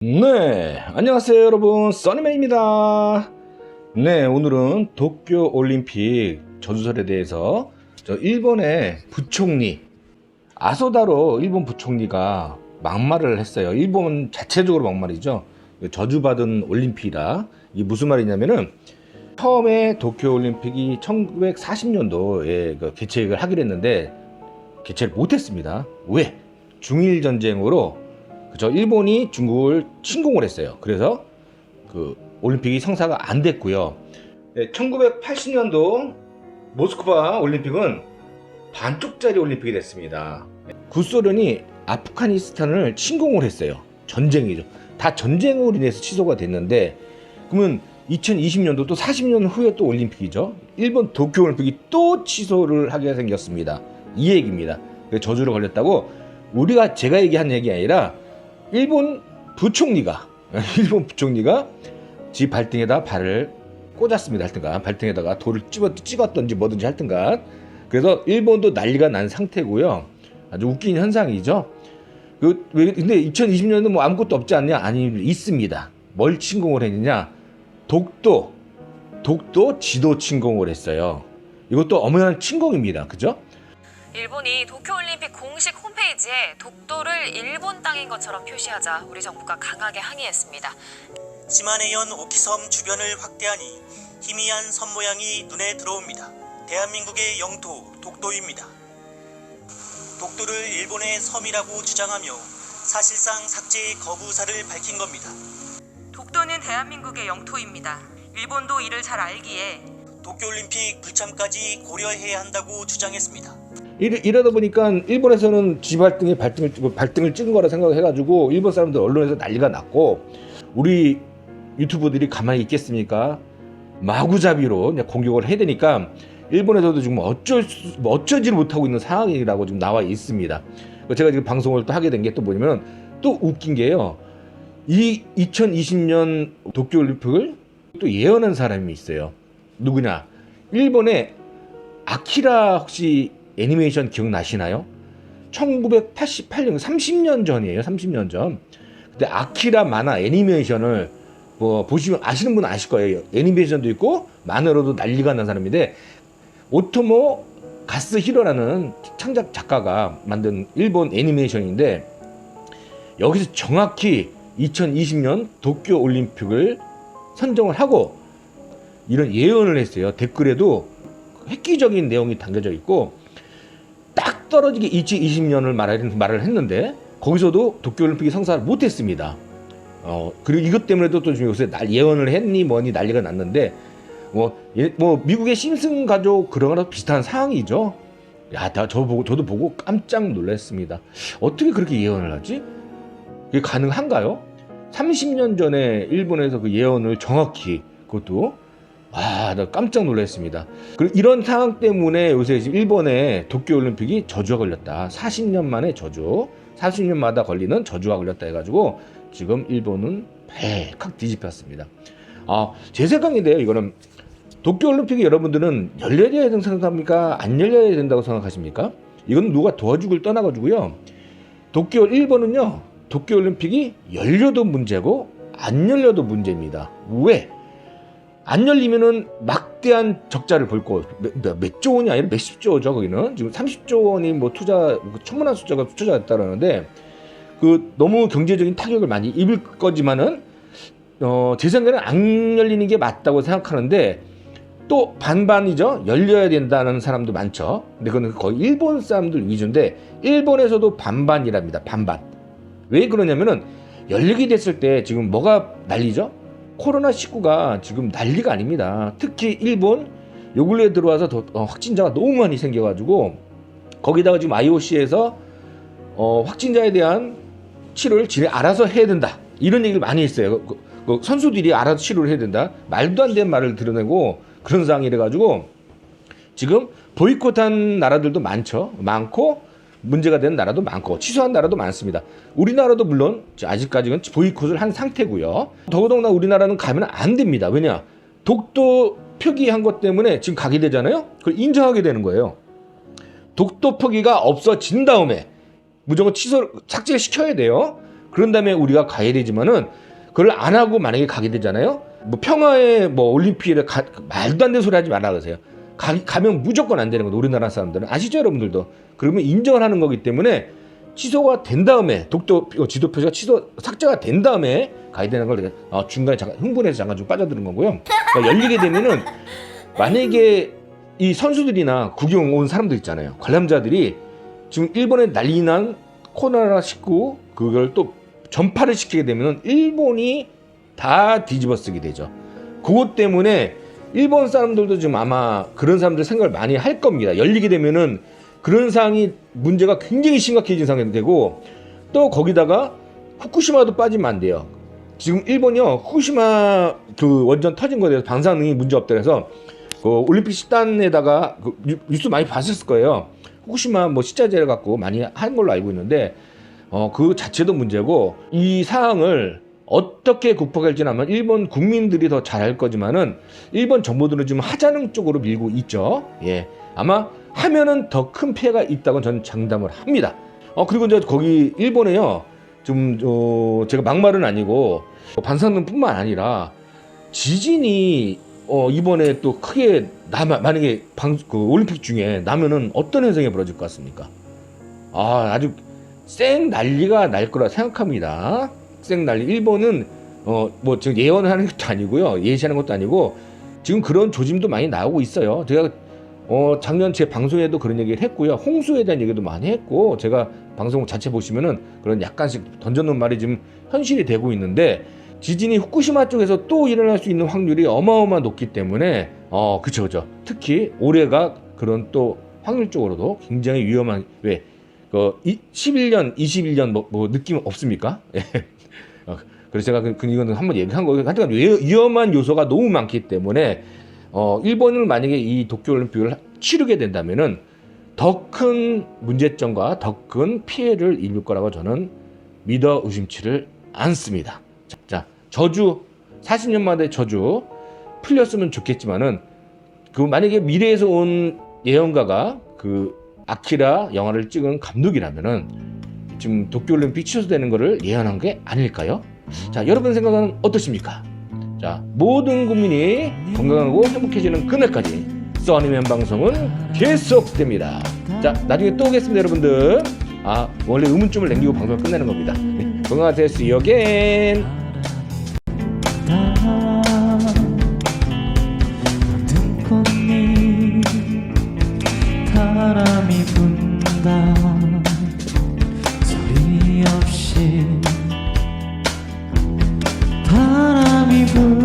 네, 안녕하세요 여러분, 써니맨입니다. 네, 오늘은 도쿄올림픽 저주설에 대해서 일본의 부총리 아소다로 일본 부총리가 막말을 했어요. 일본 자체적으로 막말이죠. 저주받은 올림픽이다. 이게 무슨 말이냐면은 처음에 도쿄올림픽이 1940년도에 개최를 하기로 했는데 개최를 못했습니다. 왜? 중일전쟁으로 일본이 중국을 침공을 했어요. 그래서 그 올림픽이 성사가 안 됐고요. 1980년도 모스크바 올림픽은 반쪽짜리 올림픽이 됐습니다. 구소련이 아프가니스탄을 침공을 했어요. 전쟁이죠. 다 전쟁으로 인해서 취소가 됐는데, 그러면 2020년도 또 40년 후에 또 올림픽이죠. 일본 도쿄올림픽이 또 취소를 하게 생겼습니다. 이 얘기입니다. 저주를 걸렸다고 제가 얘기한 얘기 아니라 일본 부총리가 지 발등에다 발을 꽂았습니다. 하여튼간 발등에다가 돌을 찍었던지 뭐든지 하여튼간 그래서 일본도 난리가 난 상태고요. 아주 웃긴 현상이죠. 근데 2020년은 뭐 아무것도 없지 않냐? 아니, 있습니다. 뭘 침공을 했느냐? 독도 지도 침공을 했어요. 이것도 어마어마한 침공입니다. 그죠? 일본이 도쿄올림픽 공식 홈페이지에 독도를 일본 땅인 것처럼 표시하자 우리 정부가 강하게 항의했습니다. 시마네현 오키섬 주변을 확대하니 희미한 섬 모양이 눈에 들어옵니다. 대한민국의 영토 독도입니다. 독도를 일본의 섬이라고 주장하며 사실상 삭제 거부사를 밝힌 겁니다. 독도는 대한민국의 영토입니다. 일본도 이를 잘 알기에 도쿄올림픽 불참까지 고려해야 한다고 주장했습니다. 이러다 보니까 일본에서는 지 발등을 찍은 거라 생각해가지고 일본 사람들 언론에서 난리가 났고, 우리 유튜버들이 가만히 있겠습니까? 마구잡이로 공격을 해야 되니까 일본에서도 지금 어쩌지를 못하고 있는 상황이라고 지금 나와 있습니다. 제가 지금 방송을 또 하게 된 게 또 뭐냐면, 또 웃긴 게요, 이 2020년 도쿄올림픽을 또 예언한 사람이 있어요. 누구냐? 일본의 아키라, 혹시 애니메이션 기억나시나요? 1988년, 30년 전이에요. 30년 전. 그때 아키라 만화 애니메이션을 보시면 아시는 분은 아실 거예요. 애니메이션도 있고 만화로도 난리가 난 사람인데, 오토모 가스히로라는 창작 작가가 만든 일본 애니메이션인데, 여기서 정확히 2020년 도쿄올림픽을 선정을 하고 이런 예언을 했어요. 댓글에도 획기적인 내용이 담겨져 있고, 딱 떨어지게 2020년을 말을 했는데 거기서도 도쿄올림픽이 성사를 못했습니다. 그리고 이것 때문에도 또 지금 요새 예언을 했니 뭐니 난리가 났는데, 미국의 심슨 가족 그런 거랑 비슷한 상황이죠. 저도 보고 깜짝 놀랐습니다. 어떻게 그렇게 예언을 하지? 그게 가능한가요? 30년 전에 일본에서 그 예언을 정확히, 그것도 나 깜짝 놀랐습니다. 그리고 이런 상황 때문에 요새 일본의 도쿄올림픽이 저주가 걸렸다. 40년 만에 저주, 40년마다 걸리는 저주가 걸렸다 해가지고 지금 일본은 발칵 뒤집혔습니다. 제 생각인데요, 이거는 도쿄올림픽이 여러분들은 열려야 된다고 생각합니까? 안 열려야 된다고 생각하십니까? 이건 누가 도와주길 떠나가지고요, 일본은요, 도쿄올림픽이 열려도 문제고 안 열려도 문제입니다. 왜? 안 열리면은 막대한 적자를 볼 거, 몇조 원이 아니라 몇십조죠. 거기는 지금 30조 원이 천문한 숫자가 투자했다라는데, 너무 경제적인 타격을 많이 입을 거지만은 제 생각에는 안 열리는 게 맞다고 생각하는데, 또 반반이죠. 열려야 된다는 사람도 많죠. 근데 그건 거의 일본 사람들 위주인데, 일본에서도 반반이랍니다. 반반. 왜 그러냐면은 열리게 됐을 때 지금 뭐가 난리죠? 코로나19가 지금 난리가 아닙니다. 특히 일본 요 근래에 들어와서 확진자가 너무 많이 생겨가지고, 거기다가 지금 IOC에서 확진자에 대한 치료를 지네 알아서 해야 된다, 이런 얘기를 많이 했어요. 선수들이 알아서 치료를 해야 된다, 말도 안 되는 말을 드러내고 그런 상황이래가지고 지금 보이콧한 나라들도 많고 문제가 된 나라도 많고 취소한 나라도 많습니다. 우리나라도 물론 아직까지는 보이콧을 한 상태고요. 더더구나 우리나라는 가면 안 됩니다. 왜냐? 독도 표기한 것 때문에 지금 가게 되잖아요. 그걸 인정하게 되는 거예요. 독도 표기가 없어진 다음에 무조건 삭제를 시켜야 돼요. 그런 다음에 우리가 가야 되지만은 그걸 안 하고 만약에 가게 되잖아요. 뭐 평화의 뭐 올림픽에 말도 안 되는 소리 하지 말라 그러세요. 가면 무조건 안 되는 거예요. 우리나라 사람들은 아시죠, 여러분들도. 그러면 인정을 하는 거기 때문에 취소가 된 다음에 독도 지도 표시가 삭제가 된 다음에 가야 되는 걸 중간에 잠깐 흥분해서 잠깐 좀 빠져드는 거고요. 그러니까 열리게 되면은 만약에 이 선수들이나 구경 온 사람들 있잖아요. 관람자들이 지금 일본에 난리 난 코로나19 그걸 또 전파를 시키게 되면 일본이 다 뒤집어 쓰게 되죠. 그것 때문에 일본 사람들도 지금 아마 그런 사람들 생각을 많이 할 겁니다. 열리게 되면은 그런 상황이 문제가 굉장히 심각해진 상황이 되고 또 거기다가 후쿠시마도 빠지면 안 돼요. 지금 일본이요 후쿠시마 그 원전 터진 거에 대해서 방사능이 문제 없다 해서 그 올림픽 식단에다가 그 뉴스 많이 봤을 거예요. 후쿠시마 뭐 식자재를 갖고 많이 한 걸로 알고 있는데 그 자체도 문제고 이 사항을 어떻게 극복할지는 아마 일본 국민들이 더 잘할 거지만은 일본 정부들은 지금 하자는 쪽으로 밀고 있죠. 예, 아마 하면은 더 큰 피해가 있다고 저는 장담을 합니다. 그리고 이제 거기 일본에요. 좀 제가 막말은 아니고 방사능뿐만 아니라 지진이 이번에 또 크게 만약에 그 올림픽 중에 나면은 어떤 현상이 벌어질 것 같습니까? 아주 쌩 난리가 날 거라 생각합니다. 쌩 난리. 일본은 뭐 지금 예언을 하는 것도 아니고요, 예시하는 것도 아니고 지금 그런 조짐도 많이 나오고 있어요. 제가 작년 제 방송에도 그런 얘기를 했고요. 홍수에 대한 얘기도 많이 했고 제가 방송 자체 보시면은 그런 약간씩 던져놓은 말이 지금 현실이 되고 있는데 지진이 후쿠시마 쪽에서 또 일어날 수 있는 확률이 어마어마 높기 때문에 그쵸. 특히 올해가 그런 또 확률적으로도 굉장히 위험한 11년, 21년 뭐 느낌 없습니까? 그래서 제가 이거는 한번 얘기한 거예요. 하여튼 위험한 요소가 너무 많기 때문에 일본을 만약에 이 도쿄올림픽을 치르게 된다면은 더 큰 문제점과 더 큰 피해를 입을 거라고 저는 믿어 의심치를 않습니다. 자, 저주 40년 만에 저주 풀렸으면 좋겠지만은 그 만약에 미래에서 온 예언가가 그 아키라 영화를 찍은 감독이라면은 지금 도쿄올림픽 취소되는 거를 예언한 게 아닐까요? 자, 여러분 생각은 어떠십니까? 자, 모든 국민이 건강하고 행복해지는 그날까지 써니맨 방송은 계속됩니다. 자, 나중에 또 오겠습니다, 여러분들. 원래 의문점을 남기고 방송을 끝내는 겁니다. 건강하세요. See you again. 바람이 분다 소리 없이 바람이 분다